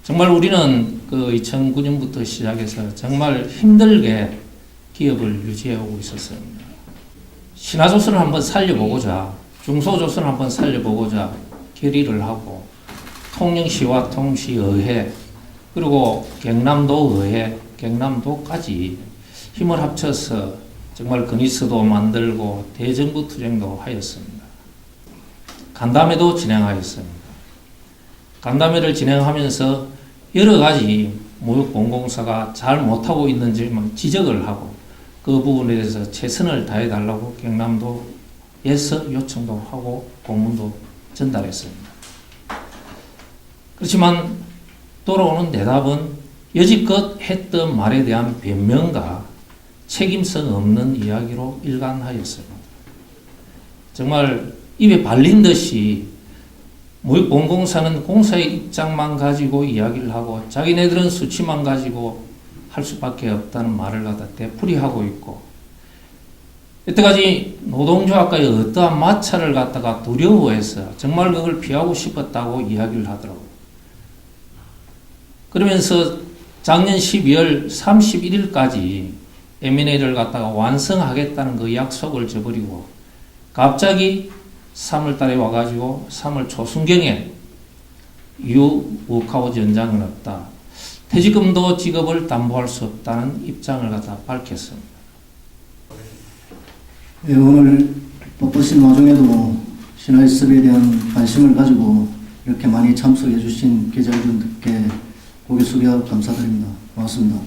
정말 우리는 그 2009년부터 시작해서 정말 힘들게 기업을 유지해 오고 있었습니다. 신화조선을 한번 살려보고자, 중소조선을 한번 살려보고자 결의를 하고 통영시와 통시의회 그리고 경남도의회, 경남도까지 힘을 합쳐서 정말 건의서도 만들고 대정부 투쟁도 하였습니다. 간담회도 진행하였습니다. 간담회를 진행하면서 여러 가지 무역공공사가 잘 못하고 있는지만 지적을 하고 그 부분에 대해서 최선을 다해달라고 경남도에서 요청도 하고 공문도 전달했습니다. 그렇지만 돌아오는 대답은 여지껏 했던 말에 대한 변명과 책임성 없는 이야기로 일관하였습니다. 정말 입에 발린 듯이 무역공공사는 공사의 입장만 가지고 이야기를 하고 자기네들은 수치만 가지고 할 수밖에 없다는 말을 갖다 되풀이하고 있고 여태까지 노동조합과의 어떠한 마찰을 갖다가 두려워해서 정말 그걸 피하고 싶었다고 이야기를 하더라고요. 그러면서 작년 12월 31일까지 M&A를 갖다가 완성하겠다는 그 약속을 저버리고 갑자기 3월 달에 와가지고 3월 초순경에 이후 워크아웃 연장은 없다. 퇴직금도 지급을 담보할 수 없다는 입장을 갖다 밝혔습니다. 네, 오늘 바쁘신 와중에도 신화SB에 대한 관심을 가지고 이렇게 많이 참석해 주신 기자분들께 고개 숙여 감사드립니다. 고맙습니다.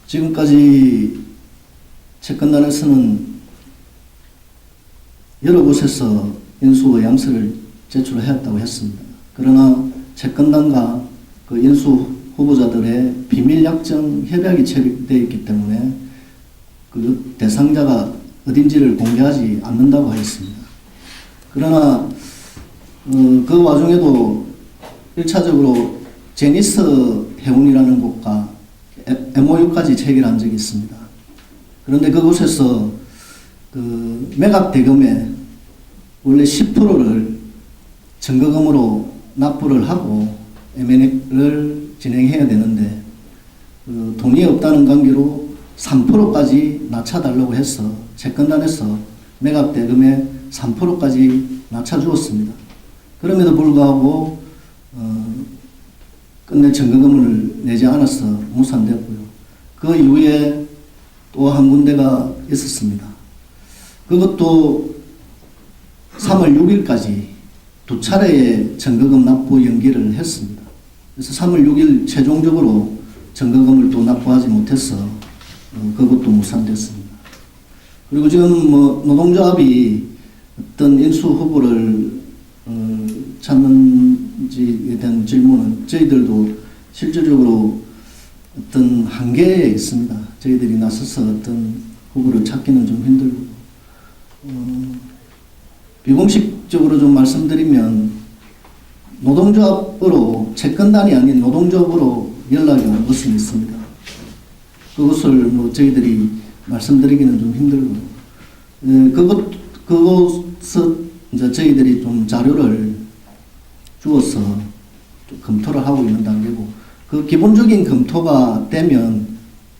지금까지 채권단에서는 여러 곳에서 인수의향서를 제출하였다고 했습니다. 그러나 채권단과 그 인수 후보자들의 비밀약정 협약이 체결되어 있기 때문에 그 대상자가 어딘지를 공개하지 않는다고 하였습니다. 그러나 그 와중에도 1차적으로 제니스 해운이라는 곳과 MOU까지 체결한 적이 있습니다. 그런데 그곳에서 그 매각 대금의 원래 10%를 증거금으로 납부를 하고 M&A를 진행해야 되는데 돈이 없다는 관계로 3%까지 낮춰달라고 해서 채권단에서 매각 대금의 3%까지 낮춰주었습니다. 그럼에도 불구하고 끝내 증거금을 내지 않아서 무산되었고요. 그 이후에 또 한 군데가 있었습니다. 그것도 3월 6일까지 두 차례의 증거금 납부 연기를 했습니다. 그래서 3월 6일 최종적으로 증거금을 또 납부하지 못해서 그것도 무산됐습니다. 그리고 지금 노동조합이 어떤 인수 후보를 찾는지에 대한 질문은 저희들도 실질적으로 어떤 한계에 있습니다. 저희들이 나서서 어떤 후보를 찾기는 좀 힘들고 비공식적으로 좀 말씀드리면 노동조합으로 채권단이 아닌 노동조합으로 연락이 온 것은 있습니다. 그것을 저희들이 말씀드리기는 좀 힘들고 그것을 이제 저희들이 좀 자료를 주어서 좀 검토를 하고 있는 단계고 그 기본적인 검토가 되면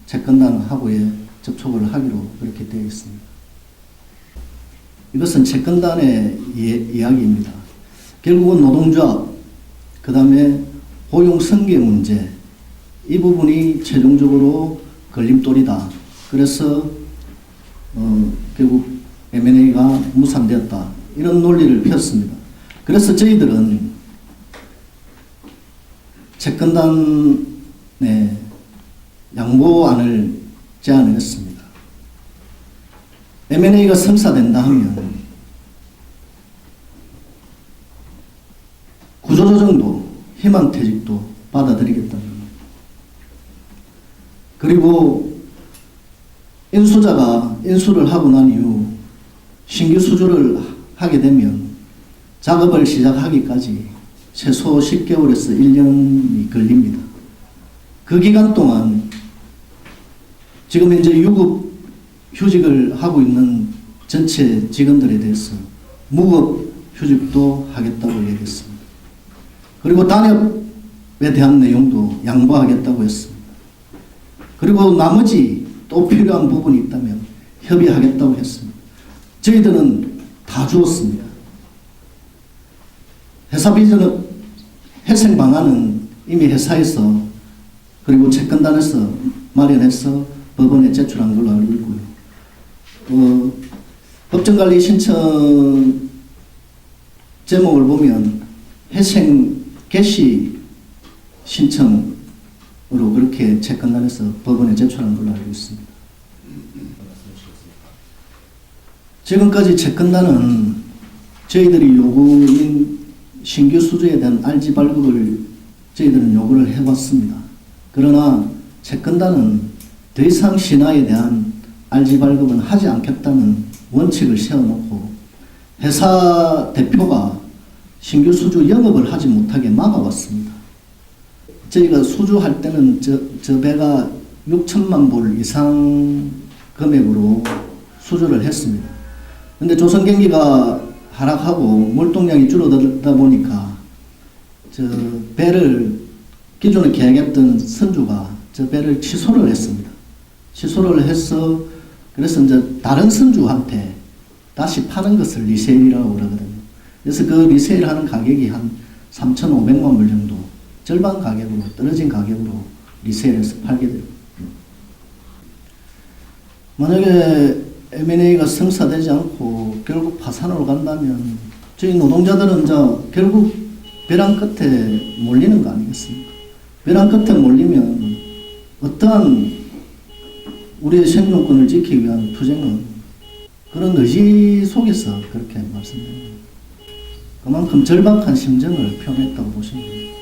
채권단하고의 접촉을 하기로 그렇게 되어 있습니다. 이것은 채권단의 이야기입니다. 결국은 노동조합, 그 다음에 고용 승계 문제, 이 부분이 최종적으로 걸림돌이다. 그래서 결국 M&A가 무산되었다. 이런 논리를 폈습니다. 그래서 저희들은 채권단에 양보안을 제안을 했습니다. M&A가 성사된다 하면 구조조정도 희망퇴직도 받아들이겠다는 겁니다. 그리고 인수자가 인수를 하고 난 이후 신규 수주를 하게 되면 작업을 시작하기까지 최소 10개월에서 1년이 걸립니다. 그 기간 동안 지금 현재 유급 휴직을 하고 있는 전체 직원들에 대해서 무급 휴직도 하겠다고 얘기했습니다. 그리고 단협에 대한 내용도 양보하겠다고 했습니다. 그리고 나머지 또 필요한 부분이 있다면 협의하겠다고 했습니다. 저희들은 다 주었습니다. 회사 비전은 회생 방안은 이미 회사에서 그리고 채권단에서 마련해서 법원에 제출한 걸로 알고 있고요. 법정관리 신청 제목을 보면 회생 개시 신청으로 그렇게 채권단에서 법원에 제출한 걸로 알고 있습니다. 지금까지 채권단은 저희들이 요구인 신규 수주에 대한 RG 발급을 저희들은 요구를 해왔습니다. 그러나 채권단은 더 이상 신화에 대한 RG 발급은 하지 않겠다는 원칙을 세워놓고 회사 대표가 신규 수주 영업을 하지 못하게 막아왔습니다. 저희가 수주할 때는 저 배가 6천만 불 이상 금액으로 수주를 했습니다. 근데 조선 경기가 하락하고 물동량이 줄어들다 보니까 저 배를 기존에 계약했던 선주가 저 배를 취소를 했습니다. 취소를 해서 그래서 이제 다른 선주한테 다시 파는 것을 리세일이라고 그러거든요. 그래서 그 리세일 하는 가격이 한 3,500만 불 정도 절반 가격으로 떨어진 가격으로 리세일해서 팔게 됩니다. 만약에 M&A가 성사되지 않고 결국 파산으로 간다면 저희 노동자들은 이제 결국 벼랑 끝에 몰리는 거 아니겠습니까? 벼랑 끝에 몰리면 어떠한 우리의 생존권을 지키기 위한 투쟁은 그런 의지 속에서 그렇게 말씀드립니다. 그만큼 절박한 심정을 표현했다고 보시면 됩니다.